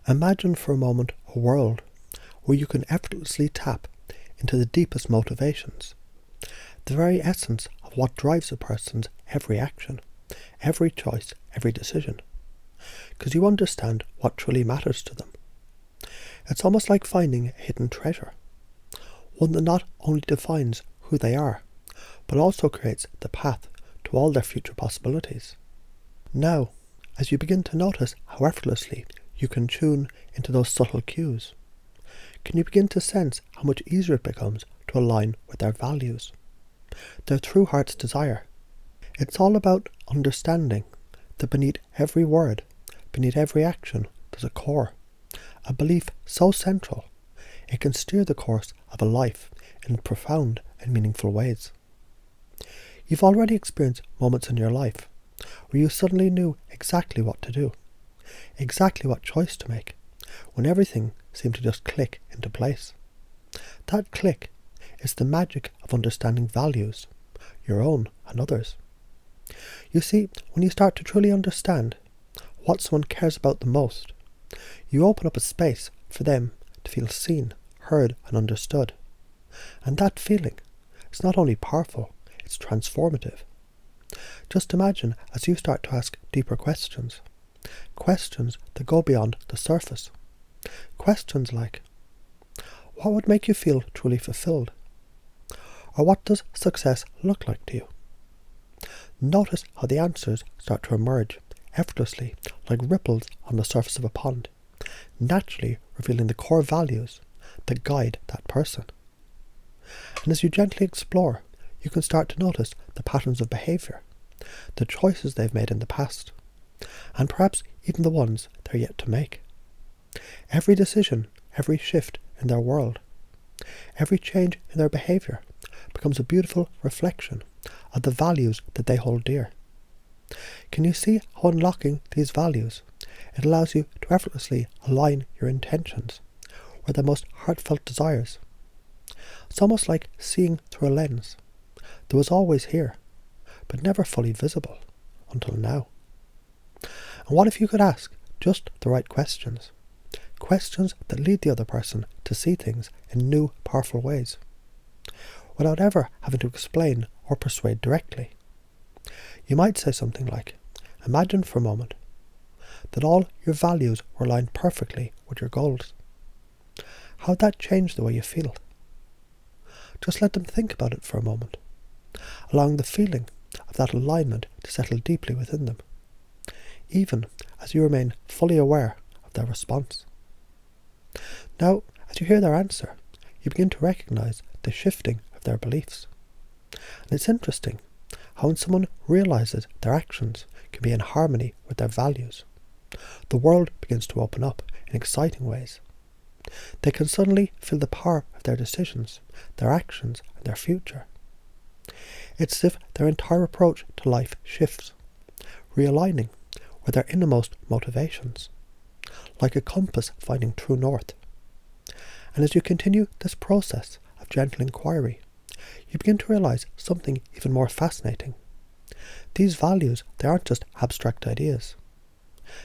Imagine for a moment a world where you can effortlessly tap into the deepest motivations, the very essence of what drives a person's every action, every choice, every decision, because you understand what truly matters to them. It's almost like finding a hidden treasure, one that not only defines who they are, but also creates the path to all their future possibilities. Now, as you begin to notice how effortlessly you can tune into those subtle cues, can you begin to sense how much easier it becomes to align with their values, their true heart's desire? It's all about understanding that beneath every word, beneath every action, there's a core, a belief so central it can steer the course of a life in profound and meaningful ways. You've already experienced moments in your life where you suddenly knew exactly what to do, exactly what choice to make, when everything seemed to just click into place. That click is the magic of understanding values, your own and others. You see, when you start to truly understand what someone cares about the most, you open up a space for them to feel seen, heard and understood. And that feeling is not only powerful, it's transformative. Just imagine as you start to ask deeper questions, questions that go beyond the surface. Questions like, what would make you feel truly fulfilled? Or what does success look like to you? Notice how the answers start to emerge effortlessly like ripples on the surface of a pond, naturally revealing the core values that guide that person. And as you gently explore, you can start to notice the patterns of behaviour, the choices they've made in the past, and perhaps even the ones they're yet to make. Every decision, every shift in their world, every change in their behaviour becomes a beautiful reflection of the values that they hold dear. Can you see how unlocking these values, it allows you to effortlessly align your intentions with their most heartfelt desires? It's almost like seeing through a lens that was always here, but never fully visible until now. And what if you could ask just the right questions? Questions that lead the other person to see things in new, powerful ways, without ever having to explain or persuade directly. You might say something like, imagine for a moment that all your values were aligned perfectly with your goals. How would that change the way you feel? Just let them think about it for a moment, allowing the feeling of that alignment to settle deeply within them, even as you remain fully aware of their response. Now, as you hear their answer, you begin to recognize the shifting of their beliefs. And it's interesting how when someone realizes their actions can be in harmony with their values, the world begins to open up in exciting ways. They can suddenly feel the power of their decisions, their actions, and their future. It's as if their entire approach to life shifts, realigning with their innermost motivations, like a compass finding true north. And as you continue this process of gentle inquiry, you begin to realize something even more fascinating. These values, they aren't just abstract ideas.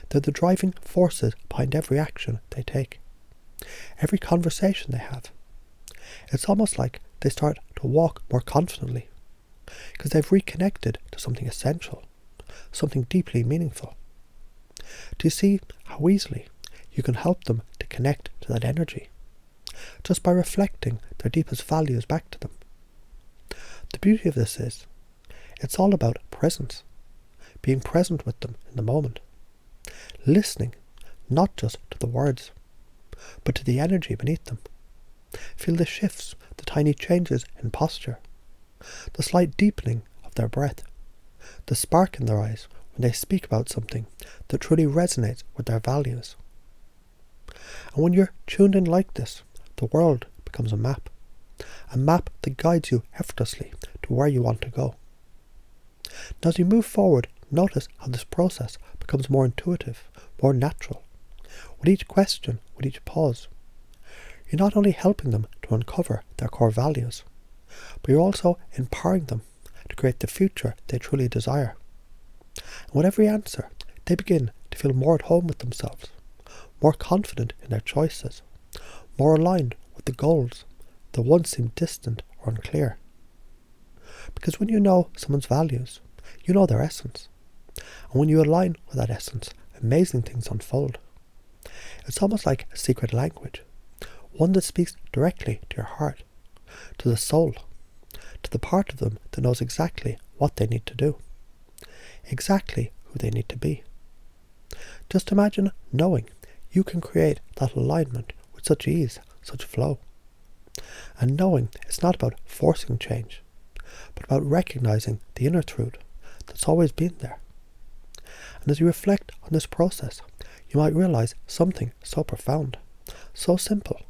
They're the driving forces behind every action they take, every conversation they have. It's almost like they start to walk more confidently, because they've reconnected to something essential, something deeply meaningful. Do you see how easily you can help them to connect to that energy, just by reflecting their deepest values back to them? The beauty of this is, it's all about presence, being present with them in the moment, listening not just to the words, but to the energy beneath them. Feel the shifts, the tiny changes in posture, the slight deepening of their breath, the spark in their eyes when they speak about something that truly resonates with their values. And when you're tuned in like this, the world becomes a map that guides you effortlessly to where you want to go. Now, as you move forward, notice how this process becomes more intuitive, more natural. With each question, with each pause, you're not only helping them to uncover their core values, but you're also empowering them to create the future they truly desire. And with every answer, they begin to feel more at home with themselves, more confident in their choices, more aligned with the goals that once seemed distant or unclear. Because when you know someone's values, you know their essence. And when you align with that essence, amazing things unfold. It's almost like a secret language, one that speaks directly to your heart, to the soul, to the part of them that knows exactly what they need to do, exactly who they need to be. Just imagine knowing you can create that alignment with such ease, such flow. And knowing it's not about forcing change, but about recognizing the inner truth that's always been there. And as you reflect on this process, you might realize something so profound, so simple.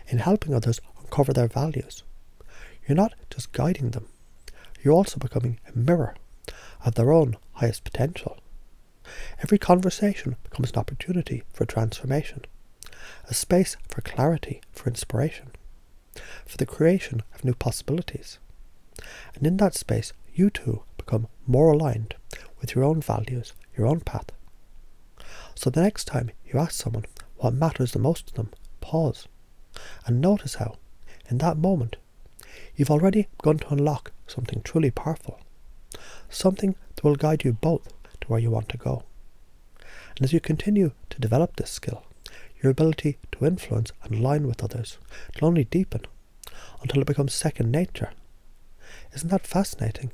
In helping others uncover their values, you're not just guiding them, you're also becoming a mirror of their own highest potential. Every conversation becomes an opportunity for transformation, a space for clarity, for inspiration, for the creation of new possibilities. And in that space, you too become more aligned with your own values, your own path. So the next time you ask someone what matters the most to them, pause and notice how, in that moment, you've already begun to unlock something truly powerful, something that will guide you both to where you want to go. And as you continue to develop this skill, your ability to influence and align with others will only deepen until it becomes second nature. Isn't that fascinating?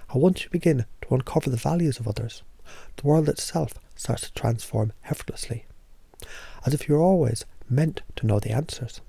How once you begin to uncover the values of others, the world itself starts to transform effortlessly, as if you're always meant to know the answers.